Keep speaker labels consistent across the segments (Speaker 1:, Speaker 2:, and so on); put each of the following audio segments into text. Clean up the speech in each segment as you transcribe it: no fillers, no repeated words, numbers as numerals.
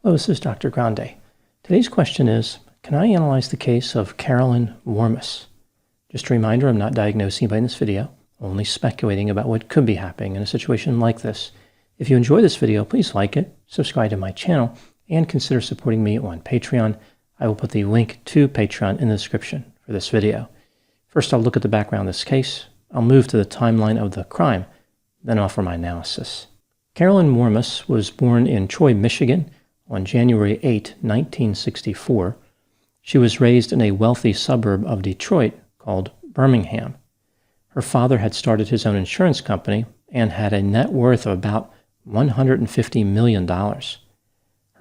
Speaker 1: Hello, this is Dr. Grande. Today's question is, can I analyze the case of Carolyn Warmus? Just a reminder, I'm not diagnosing anybody in this video, only speculating about what could be happening in a situation like this. If you enjoy this video, please like it, subscribe to my channel, and consider supporting me on Patreon. I will put the link to Patreon in the description for this video. First, I'll look at the background of this case. I'll move to the timeline of the crime, then offer my analysis. Carolyn Warmus was born in Troy, Michigan on January 8, 1964. She was raised in a wealthy suburb of Detroit called Birmingham. Her father had started his own insurance company and had a net worth of about $150 million. Her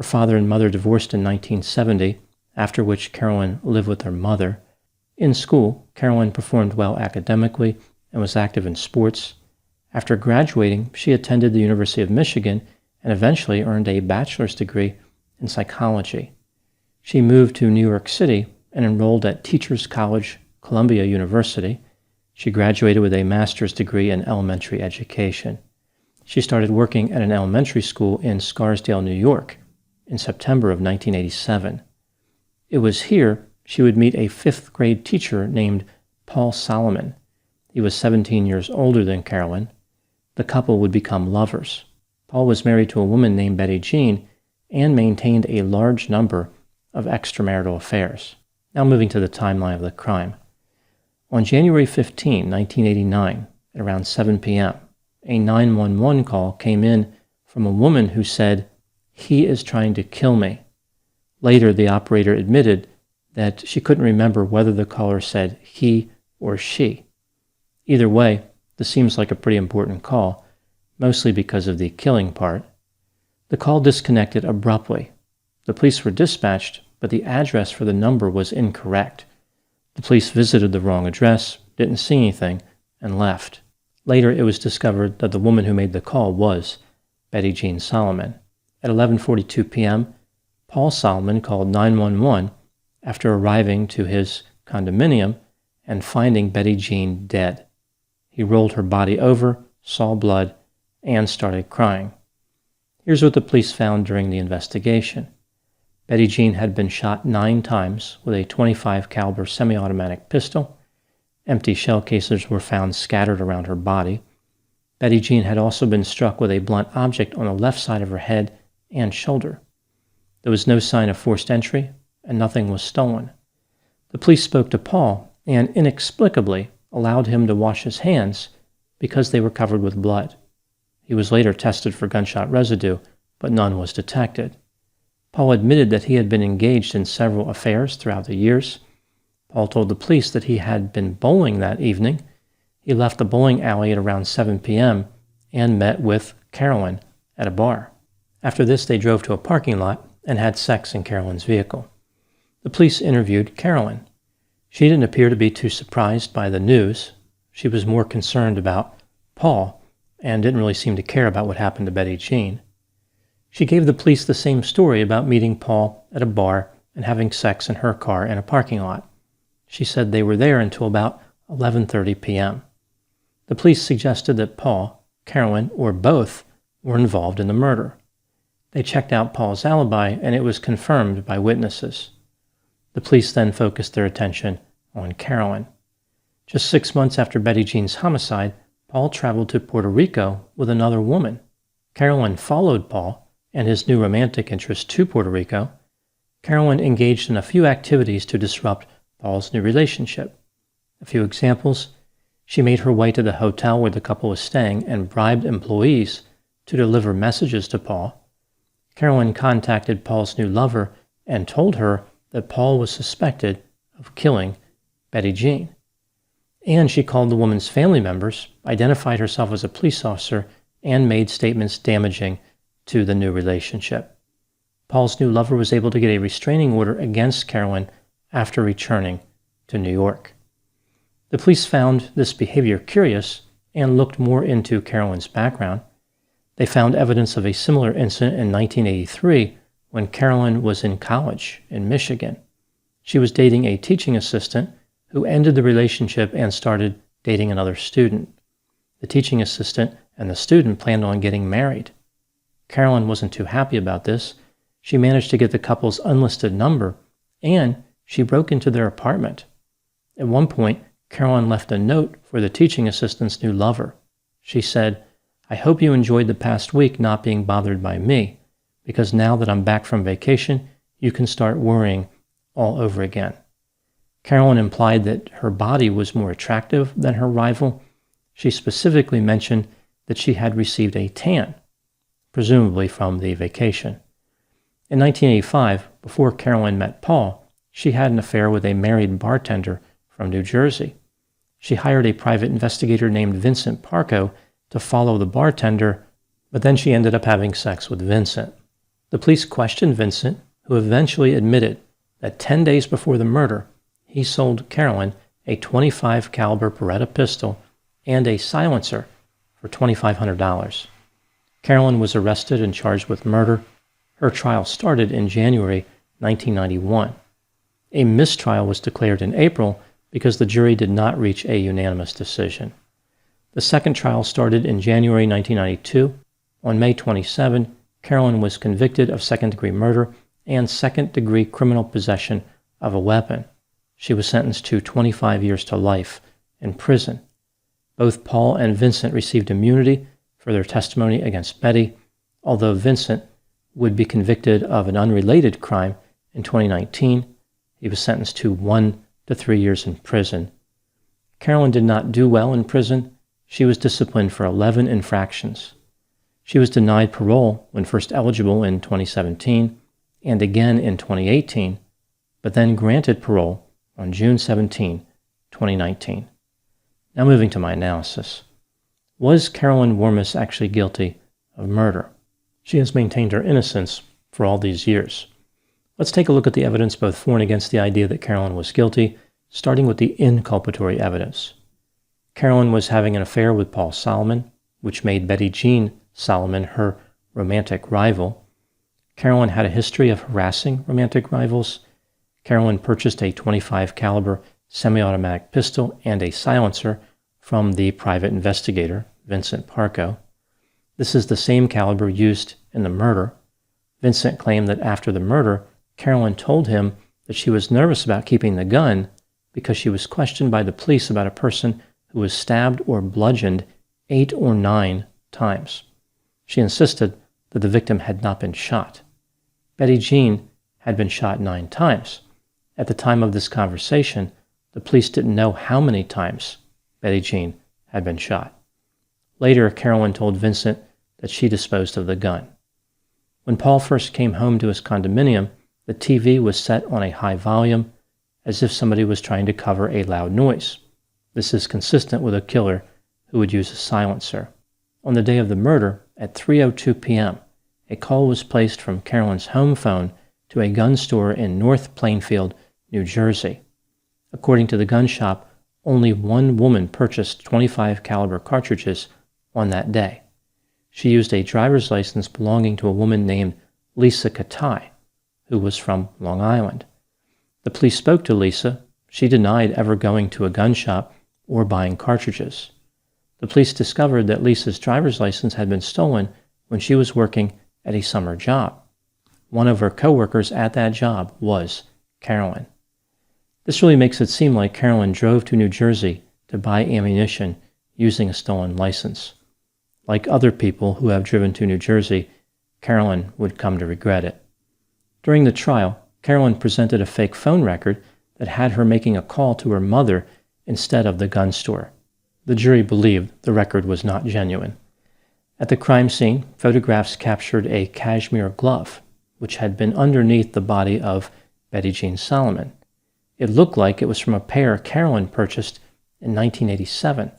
Speaker 1: father and mother divorced in 1970, after which Carolyn lived with her mother. In school, Carolyn performed well academically and was active in sports. After graduating, she attended the University of Michigan and eventually earned a bachelor's degree in psychology. She moved to New York City and enrolled at Teachers College, Columbia University. She graduated with a master's degree in elementary education. She started working at an elementary school in Scarsdale, New York, in September of 1987. It was here she would meet a fifth grade teacher named Paul Solomon. He was 17 years older than Carolyn. The couple would become lovers. Paul was married to a woman named Betty Jean and maintained a large number of extramarital affairs. Now moving to the timeline of the crime. On January 15, 1989, at around 7 p.m., a 911 call came in from a woman who said, "He is trying to kill me." Later, the operator admitted that she couldn't remember whether the caller said he or she. Either way, this seems like a pretty important call, mostly because of the killing part. The call disconnected abruptly. The police were dispatched, but the address for the number was incorrect. The police visited the wrong address, didn't see anything, and left. Later, it was discovered that the woman who made the call was Betty Jean Solomon. At 11:42 p.m., Paul Solomon called 911 after arriving to his condominium and finding Betty Jean dead. He rolled her body over, saw blood, and started crying. Here's what the police found during the investigation. Betty Jean had been shot 9 times with a .25 caliber semi-automatic pistol. Empty shell cases were found scattered around her body. Betty Jean had also been struck with a blunt object on the left side of her head and shoulder. There was no sign of forced entry, and nothing was stolen. The police spoke to Paul and inexplicably allowed him to wash his hands because they were covered with blood. He was later tested for gunshot residue, but none was detected. Paul admitted that he had been engaged in several affairs throughout the years. Paul told the police that he had been bowling that evening. He left the bowling alley at around 7 p.m. and met with Carolyn at a bar. After this, they drove to a parking lot and had sex in Carolyn's vehicle. The police interviewed Carolyn. She didn't appear to be too surprised by the news. She was more concerned about Paul and didn't really seem to care about what happened to Betty Jean. She gave the police the same story about meeting Paul at a bar and having sex in her car in a parking lot. She said they were there until about 11:30 p.m. The police suggested that Paul, Carolyn, or both were involved in the murder. They checked out Paul's alibi, and it was confirmed by witnesses. The police then focused their attention on Carolyn. Just 6 months after Betty Jean's homicide, Paul traveled to Puerto Rico with another woman. Carolyn followed Paul and his new romantic interest to Puerto Rico. Carolyn engaged in a few activities to disrupt Paul's new relationship. A few examples: she made her way to the hotel where the couple was staying and bribed employees to deliver messages to Paul. Carolyn contacted Paul's new lover and told her that Paul was suspected of killing Betty Jean. And she called the woman's family members, identified herself as a police officer, and made statements damaging to the new relationship. Paul's new lover was able to get a restraining order against Carolyn after returning to New York. The police found this behavior curious and looked more into Carolyn's background. They found evidence of a similar incident in 1983 when Carolyn was in college in Michigan. She was dating a teaching assistant who ended the relationship and started dating another student. The teaching assistant and the student planned on getting married. Carolyn wasn't too happy about this. She managed to get the couple's unlisted number, and she broke into their apartment. At one point, Carolyn left a note for the teaching assistant's new lover. She said, "I hope you enjoyed the past week not being bothered by me, because now that I'm back from vacation, you can start worrying all over again." Carolyn implied that her body was more attractive than her rival. She specifically mentioned that she had received a tan, presumably from the vacation. In 1985, before Carolyn met Paul, she had an affair with a married bartender from New Jersey. She hired a private investigator named Vincent Parco to follow the bartender, but then she ended up having sex with Vincent. The police questioned Vincent, who eventually admitted that 10 days before the murder, he sold Carolyn a .25 caliber Beretta pistol and a silencer for $2,500. Carolyn was arrested and charged with murder. Her trial started in January 1991. A mistrial was declared in April because the jury did not reach a unanimous decision. The second trial started in January 1992. On May 27, Carolyn was convicted of second-degree murder and second-degree criminal possession of a weapon. She was sentenced to 25 years to life in prison. Both Paul and Vincent received immunity for their testimony against Betty, although Vincent would be convicted of an unrelated crime in 2019. He was sentenced to 1 to 3 years in prison. Carolyn did not do well in prison. She was disciplined for 11 infractions. She was denied parole when first eligible in 2017 and again in 2018, but then granted parole on June 17, 2019. Now moving to my analysis. Was Carolyn Warmus actually guilty of murder? She has maintained her innocence for all these years. Let's take a look at the evidence both for and against the idea that Carolyn was guilty, starting with the inculpatory evidence. Carolyn was having an affair with Paul Solomon, which made Betty Jean Solomon her romantic rival. Carolyn had a history of harassing romantic rivals. Carolyn purchased a .25 caliber semi-automatic pistol and a silencer from the private investigator, Vincent Parco. This is the same caliber used in the murder. Vincent claimed that after the murder, Carolyn told him that she was nervous about keeping the gun because she was questioned by the police about a person who was stabbed or bludgeoned 8 or 9 times. She insisted that the victim had not been shot. Betty Jean had been shot 9 times. At the time of this conversation, the police didn't know how many times Betty Jean had been shot. Later, Carolyn told Vincent that she disposed of the gun. When Paul first came home to his condominium, the TV was set on a high volume, as if somebody was trying to cover a loud noise. This is consistent with a killer who would use a silencer. On the day of the murder, at 3:02 p.m., a call was placed from Carolyn's home phone to a gun store in North Plainfield, New Jersey. According to the gun shop, only one woman purchased .25 caliber cartridges on that day. She used a driver's license belonging to a woman named Lisa Katai, who was from Long Island. The police spoke to Lisa. She denied ever going to a gun shop or buying cartridges. The police discovered that Lisa's driver's license had been stolen when she was working at a summer job. One of her coworkers at that job was Carolyn. This really makes it seem like Carolyn drove to New Jersey to buy ammunition using a stolen license. Like other people who have driven to New Jersey, Carolyn would come to regret it. During the trial, Carolyn presented a fake phone record that had her making a call to her mother instead of the gun store. The jury believed the record was not genuine. At the crime scene, photographs captured a cashmere glove, which had been underneath the body of Betty Jean Solomon. It looked like it was from a pair Carolyn purchased in 1987.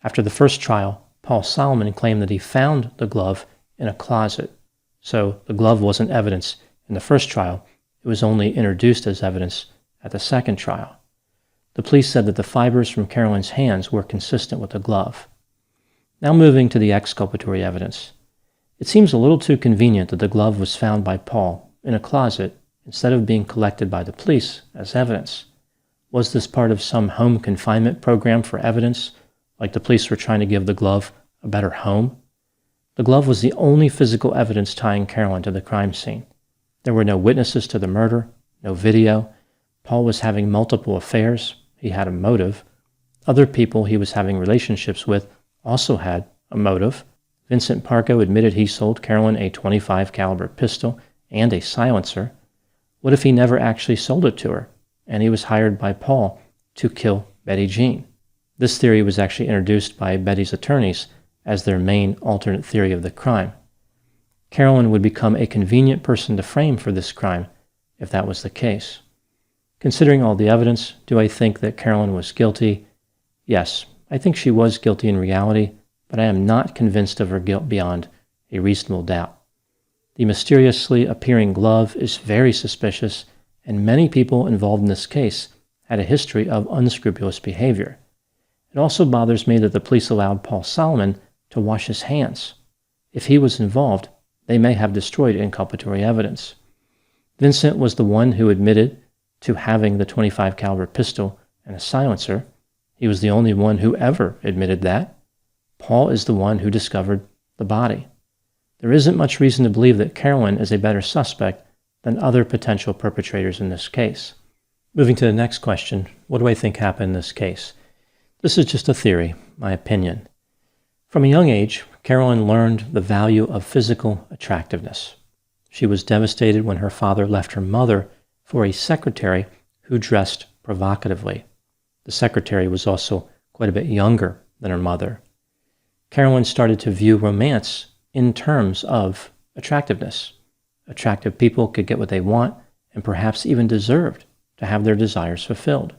Speaker 1: After the first trial, Paul Solomon claimed that he found the glove in a closet. So the glove wasn't evidence in the first trial. It was only introduced as evidence at the second trial. The police said that the fibers from Carolyn's hands were consistent with the glove. Now moving to the exculpatory evidence. It seems a little too convenient that the glove was found by Paul in a closet instead of being collected by the police as evidence. Was this part of some home confinement program for evidence, like the police were trying to give the glove a better home? The glove was the only physical evidence tying Carolyn to the crime scene. There were no witnesses to the murder, no video. Paul was having multiple affairs. He had a motive. Other people he was having relationships with also had a motive. Vincent Parco admitted he sold Carolyn a .25 caliber pistol and a silencer. What if he never actually sold it to her, and he was hired by Paul to kill Betty Jean? This theory was actually introduced by Betty's attorneys as their main alternate theory of the crime. Carolyn would become a convenient person to frame for this crime if that was the case. Considering all the evidence, do I think that Carolyn was guilty? Yes, I think she was guilty in reality, but I am not convinced of her guilt beyond a reasonable doubt. The mysteriously appearing glove is very suspicious, and many people involved in this case had a history of unscrupulous behavior. It also bothers me that the police allowed Paul Solomon to wash his hands. If he was involved, they may have destroyed inculpatory evidence. Vincent was the one who admitted to having the .25 caliber pistol and a silencer. He was the only one who ever admitted that. Paul is the one who discovered the body. There isn't much reason to believe that Carolyn is a better suspect than other potential perpetrators in this case. Moving to the next question, what do I think happened in this case? This is just a theory, my opinion. From a young age, Carolyn learned the value of physical attractiveness. She was devastated when her father left her mother for a secretary who dressed provocatively. The secretary was also quite a bit younger than her mother. Carolyn started to view romance in terms of attractiveness. Attractive people could get what they want and perhaps even deserved to have their desires fulfilled.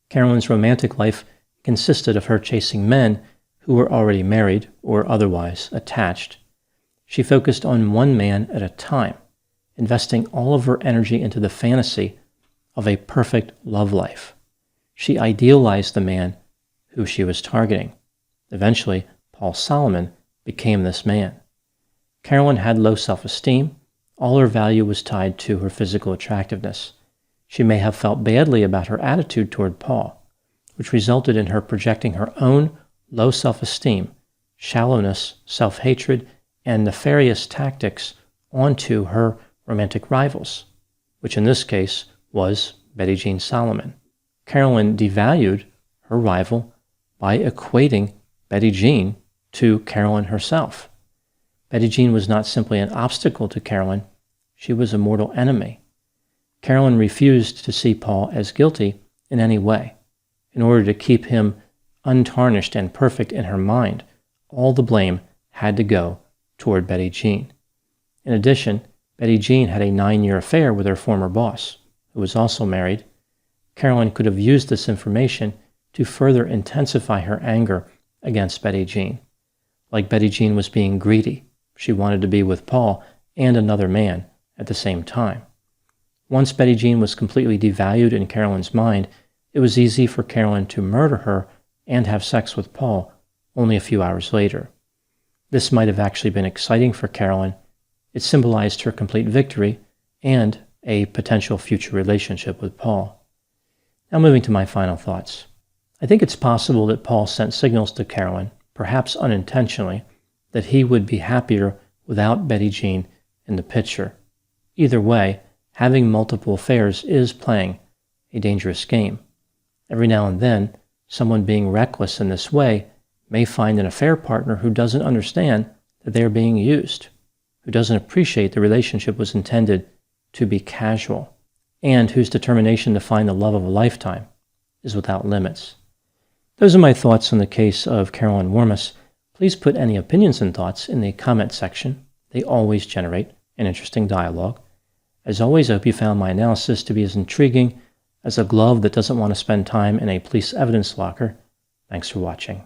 Speaker 1: Carolyn's romantic life consisted of her chasing men who were already married or otherwise attached. She focused on one man at a time, investing all of her energy into the fantasy of a perfect love life. She idealized the man who she was targeting. Eventually, Paul Solomon became this man. Carolyn had low self-esteem. All her value was tied to her physical attractiveness. She may have felt badly about her attitude toward Paul, which resulted in her projecting her own low self-esteem, shallowness, self-hatred, and nefarious tactics onto her romantic rivals, which in this case was Betty Jean Solomon. Carolyn devalued her rival by equating Betty Jean to Carolyn herself. Betty Jean was not simply an obstacle to Carolyn, she was a mortal enemy. Carolyn refused to see Paul as guilty in any way. In order to keep him untarnished and perfect in her mind, all the blame had to go toward Betty Jean. In addition, Betty Jean had a 9-year affair with her former boss, who was also married. Carolyn could have used this information to further intensify her anger against Betty Jean. Like Betty Jean was being greedy, she wanted to be with Paul and another man at the same time. Once Betty Jean was completely devalued in Carolyn's mind, it was easy for Carolyn to murder her and have sex with Paul only a few hours later. This might have actually been exciting for Carolyn. It symbolized her complete victory and a potential future relationship with Paul. Now moving to my final thoughts. I think it's possible that Paul sent signals to Carolyn, perhaps unintentionally, that he would be happier without Betty Jean in the picture. Either way, having multiple affairs is playing a dangerous game. Every now and then, someone being reckless in this way may find an affair partner who doesn't understand that they are being used, who doesn't appreciate the relationship was intended to be casual, and whose determination to find the love of a lifetime is without limits. Those are my thoughts on the case of Carolyn Warmus. Please put any opinions and thoughts in the comment section. They always generate an interesting dialogue. As always, I hope you found my analysis to be as intriguing as a glove that doesn't want to spend time in a police evidence locker. Thanks for watching.